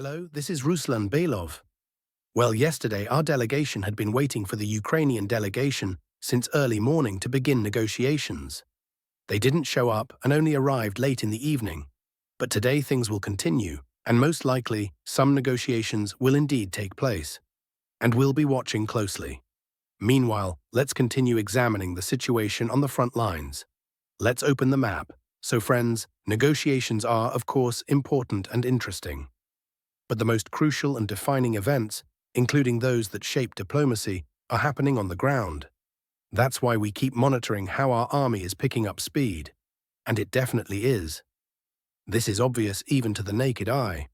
Hello, this is Ruslan Belov. Well, yesterday our delegation had been waiting for the Ukrainian delegation since early morning to begin negotiations. They didn't show up and only arrived late in the evening. But today things will continue, and most likely some negotiations will indeed take place. And we'll be watching closely. Meanwhile, let's continue examining the situation on the front lines. Let's open the map. So friends, negotiations are, of course, important and interesting. But the most crucial and defining events, including those that shape diplomacy, are happening on the ground. That's why we keep monitoring how our army is picking up speed. And it definitely is. This is obvious even to the naked eye.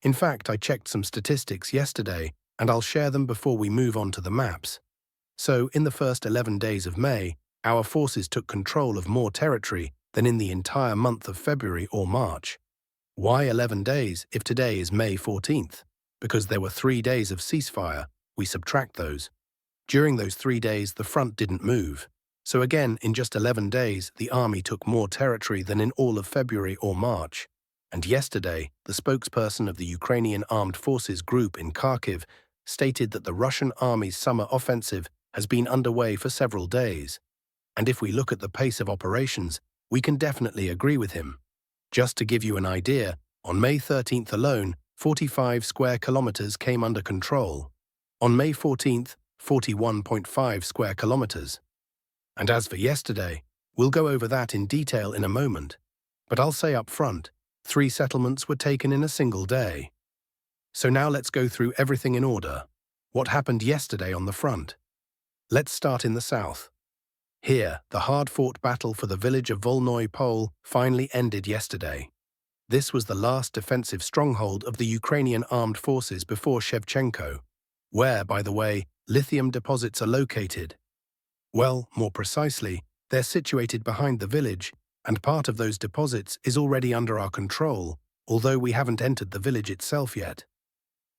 In fact, I checked some statistics yesterday, and I'll share them before we move on to the maps. So, in the first 11 days of May, our forces took control of more territory than in the entire month of February or March. Why 11 days if today is May 14th? Because there were 3 days of ceasefire, we subtract those. During those 3 days, the front didn't move. So again, in just 11 days, the army took more territory than in all of February or March. And yesterday, the spokesperson of the Ukrainian Armed Forces group in Kharkiv stated that the Russian army's summer offensive has been underway for several days. And if we look at the pace of operations, we can definitely agree with him. Just to give you an idea, on May 13th alone, 45 square kilometers came under control. On May 14th, 41.5 square kilometers. And as for yesterday, we'll go over that in detail in a moment. But I'll say up front, 3 settlements were taken in a single day. So now let's go through everything in order. What happened yesterday on the front? Let's start in the south. Here, the hard-fought battle for the village of Voloi Pole finally ended yesterday. This was the last defensive stronghold of the Ukrainian armed forces before Shevchenko, where, by the way, lithium deposits are located. Well, more precisely, they're situated behind the village, and part of those deposits is already under our control, although we haven't entered the village itself yet.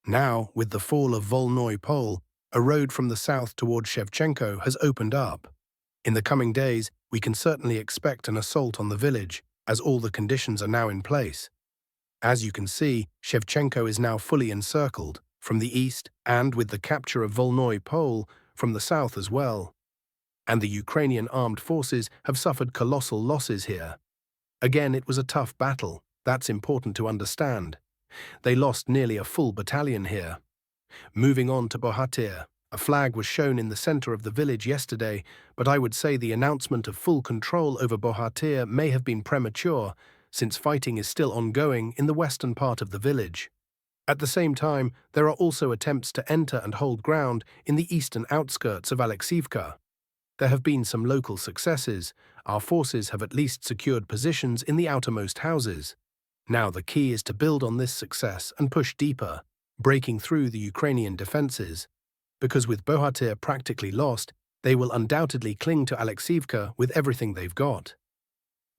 Now, with the fall of Voloi Pole, a road from the south toward Shevchenko has opened up. In the coming days, we can certainly expect an assault on the village, as all the conditions are now in place. As you can see, Shevchenko is now fully encircled, from the east and, with the capture of Voloi Pole, from the south as well. And the Ukrainian armed forces have suffered colossal losses here. Again, it was a tough battle, that's important to understand. They lost nearly a full battalion here. Moving on to Bohatyr. A flag was shown in the center of the village yesterday, but I would say the announcement of full control over Bohatyr may have been premature, since fighting is still ongoing in the western part of the village. At the same time, there are also attempts to enter and hold ground in the eastern outskirts of Alexivka. There have been some local successes. Our forces have at least secured positions in the outermost houses. Now the key is to build on this success and push deeper, breaking through the Ukrainian defenses. Because with Bohatyr practically lost, they will undoubtedly cling to Alexivka with everything they've got.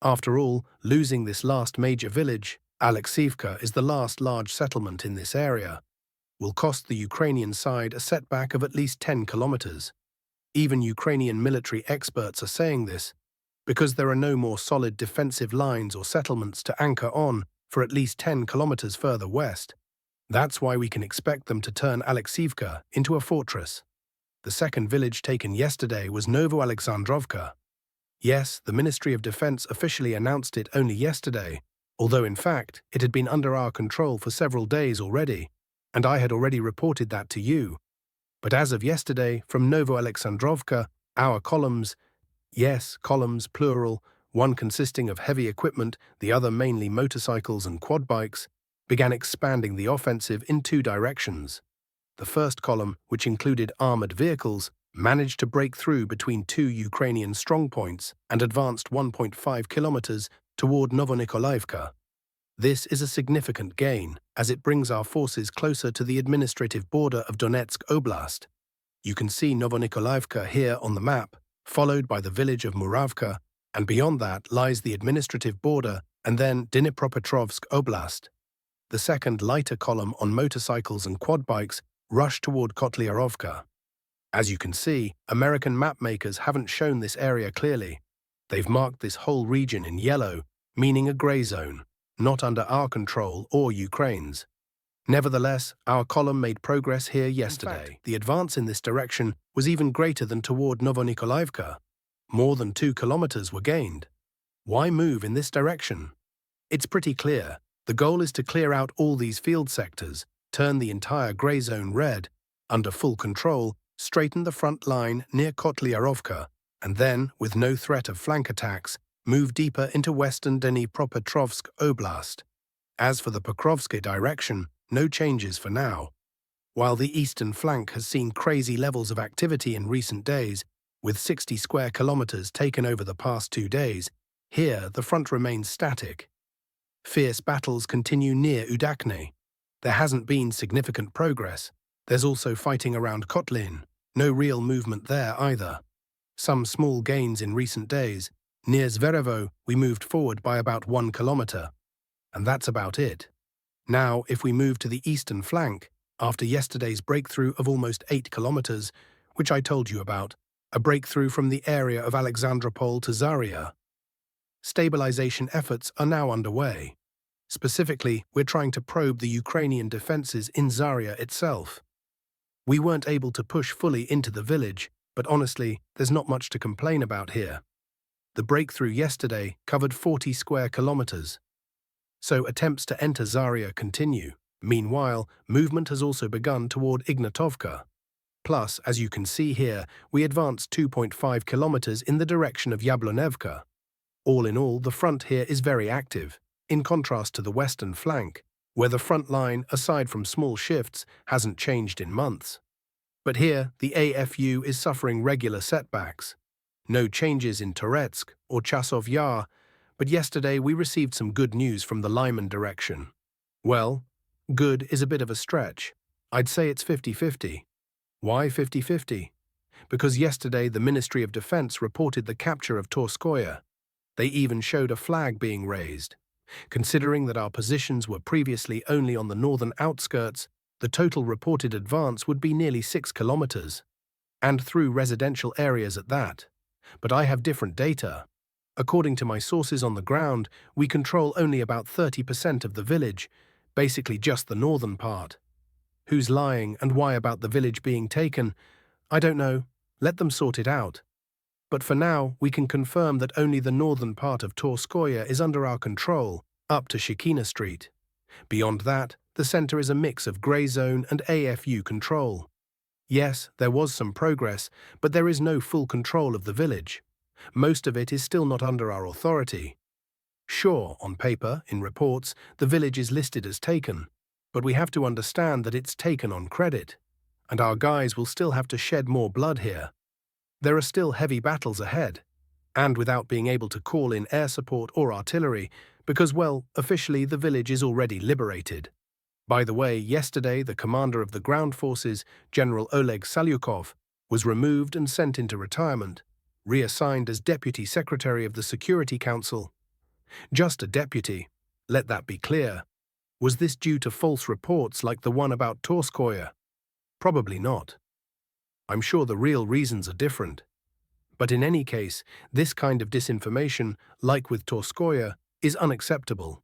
After all, losing this last major village, Alexivka is the last large settlement in this area, will cost the Ukrainian side a setback of at least 10 kilometers. Even Ukrainian military experts are saying this, because there are no more solid defensive lines or settlements to anchor on for at least 10 kilometers further west. That's why we can expect them to turn Alexivka into a fortress. The second village taken yesterday was Novo Alexandrovka. Yes, the Ministry of Defense officially announced it only yesterday, although in fact it had been under our control for several days already, and I had already reported that to you. But as of yesterday, from Novo Alexandrovka, our columns, yes, columns plural, one consisting of heavy equipment, the other mainly motorcycles and quad bikes, began expanding the offensive in 2 directions. The first column, which included armored vehicles, managed to break through between 2 Ukrainian strongpoints and advanced 1.5 kilometers toward Novomykolaivka. This is a significant gain, as it brings our forces closer to the administrative border of Donetsk Oblast. You can see Novomykolaivka here on the map, followed by the village of Muravka, and beyond that lies the administrative border and then Dnipropetrovsk Oblast. The second lighter column on motorcycles and quad bikes rushed toward Kotlyarovka. As you can see, American mapmakers haven't shown this area clearly. They've marked this whole region in yellow, meaning a gray zone, not under our control or Ukraine's. Nevertheless, our column made progress here yesterday. In fact, the advance in this direction was even greater than toward Novo Alexandrovka. More than 2 kilometers were gained. Why move in this direction? It's pretty clear. The goal is to clear out all these field sectors, turn the entire grey zone red, under full control, straighten the front line near Kotliarovka, and then, with no threat of flank attacks, move deeper into western Dnipropetrovsk Oblast. As for the Pokrovsky direction, no changes for now. While the eastern flank has seen crazy levels of activity in recent days, with 60 square kilometers taken over the past 2 days, here the front remains static. Fierce battles continue near Udakne. There hasn't been significant progress. There's also fighting around Kotlin. No real movement there either. Some small gains in recent days. Near Zverevo, we moved forward by about 1 kilometer. And that's about it. Now, if we move to the eastern flank, after yesterday's breakthrough of almost 8 kilometers, which I told you about, a breakthrough from the area of Alexandropole to Zaria. Stabilization efforts are now underway. Specifically, we're trying to probe the Ukrainian defenses in Zaria itself. We weren't able to push fully into the village, but honestly, there's not much to complain about here. The breakthrough yesterday covered 40 square kilometers. So attempts to enter Zaria continue. Meanwhile, movement has also begun toward Ignatovka. Plus, as you can see here, we advanced 2.5 kilometers in the direction of Yablonevka. All in all, the front here is very active, in contrast to the western flank, where the front line, aside from small shifts, hasn't changed in months. But here, the AFU is suffering regular setbacks. No changes in Toretsk or Chasov Yar, but yesterday we received some good news from the Lyman direction. Well, good is a bit of a stretch. I'd say it's 50-50. Why 50-50? Because yesterday the Ministry of Defense reported the capture of Torskoye. They even showed a flag being raised. Considering that our positions were previously only on the northern outskirts, the total reported advance would be nearly 6 kilometers. And through residential areas at that. But I have different data. According to my sources on the ground, we control only about 30% of the village, basically just the northern part. Who's lying and why about the village being taken? I don't know. Let them sort it out. But for now, we can confirm that only the northern part of Torskoye is under our control, up to Shikina Street. Beyond that, the center is a mix of grey zone and AFU control. Yes, there was some progress, but there is no full control of the village. Most of it is still not under our authority. Sure, on paper, in reports, the village is listed as taken, but we have to understand that it's taken on credit, and our guys will still have to shed more blood here. There are still heavy battles ahead, and without being able to call in air support or artillery, because, well, officially the village is already liberated. By the way, yesterday the commander of the ground forces, General Oleg Salyukov, was removed and sent into retirement, reassigned as Deputy Secretary of the Security Council. Just a deputy, let that be clear. Was this due to false reports like the one about Torskoye? Probably not. I'm sure the real reasons are different. But in any case, this kind of disinformation, like with Torskoye, is unacceptable.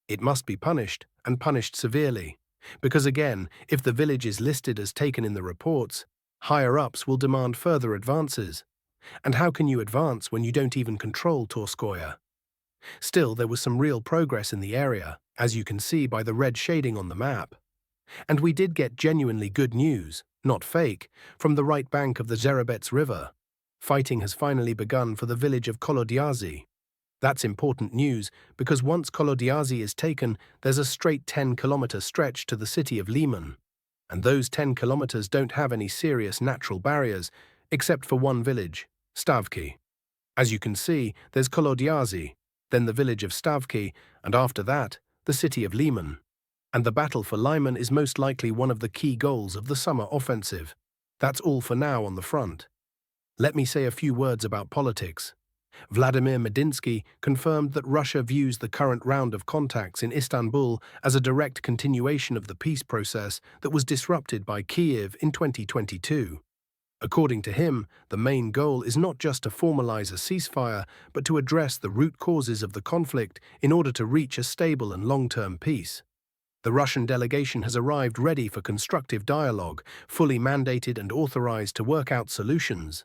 It must be punished, and punished severely. Because again, if the village is listed as taken in the reports, higher-ups will demand further advances. And how can you advance when you don't even control Torskoye? Still, there was some real progress in the area, as you can see by the red shading on the map. And we did get genuinely good news, not fake, from the right bank of the Zherebets River. Fighting has finally begun for the village of Kolodyazy. That's important news because once Kolodyazy is taken, there's a straight 10-kilometer stretch to the city of Lyman. And those 10 kilometers don't have any serious natural barriers, except for one village, Stavki. As you can see, there's Kolodyazy, then the village of Stavki, and after that, the city of Lyman. And the battle for Lyman is most likely one of the key goals of the summer offensive. That's all for now on the front. Let me say a few words about politics. Vladimir Medinsky confirmed that Russia views the current round of contacts in Istanbul as a direct continuation of the peace process that was disrupted by Kiev in 2022. According to him, the main goal is not just to formalize a ceasefire, but to address the root causes of the conflict in order to reach a stable and long-term peace. The Russian delegation has arrived ready for constructive dialogue, fully mandated and authorized to work out solutions.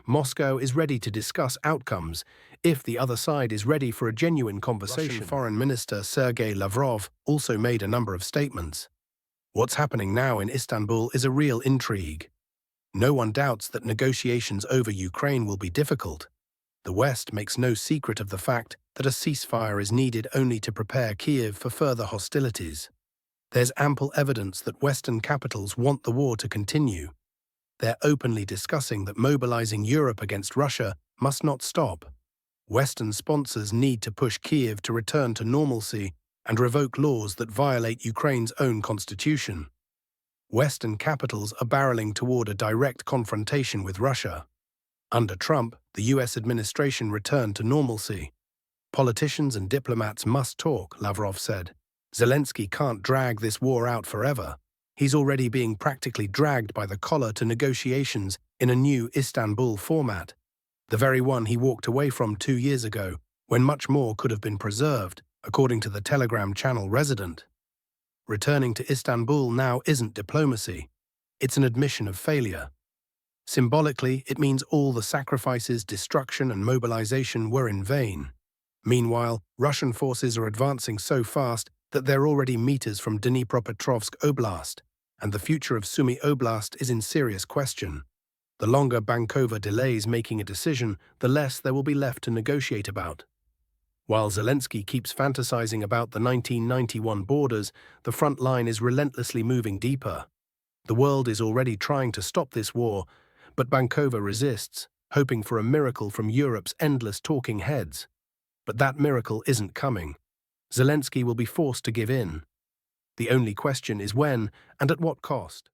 Moscow is ready to discuss outcomes if the other side is ready for a genuine conversation. Russian Foreign Minister Sergei Lavrov also made a number of statements. What's happening now in Istanbul is a real intrigue. No one doubts that negotiations over Ukraine will be difficult. The West makes no secret of the fact that a ceasefire is needed only to prepare Kiev for further hostilities. There's ample evidence that Western capitals want the war to continue. They're openly discussing that mobilizing Europe against Russia must not stop. Western sponsors need to push Kiev to return to normalcy and revoke laws that violate Ukraine's own constitution. Western capitals are barreling toward a direct confrontation with Russia. Under Trump, the US administration returned to normalcy. Politicians and diplomats must talk, Lavrov said. Zelensky can't drag this war out forever. He's already being practically dragged by the collar to negotiations in a new Istanbul format, the very one he walked away from 2 years ago, when much more could have been preserved, according to the Telegram channel Resident. Returning to Istanbul now isn't diplomacy. It's an admission of failure. Symbolically, it means all the sacrifices, destruction, and mobilization were in vain. Meanwhile, Russian forces are advancing so fast that they're already meters from Dnipropetrovsk Oblast, and the future of Sumy Oblast is in serious question. The longer Bankova delays making a decision, the less there will be left to negotiate about. While Zelensky keeps fantasizing about the 1991 borders, the front line is relentlessly moving deeper. The world is already trying to stop this war, but Bankova resists, hoping for a miracle from Europe's endless talking heads. But that miracle isn't coming. Zelensky will be forced to give in. The only question is when and at what cost.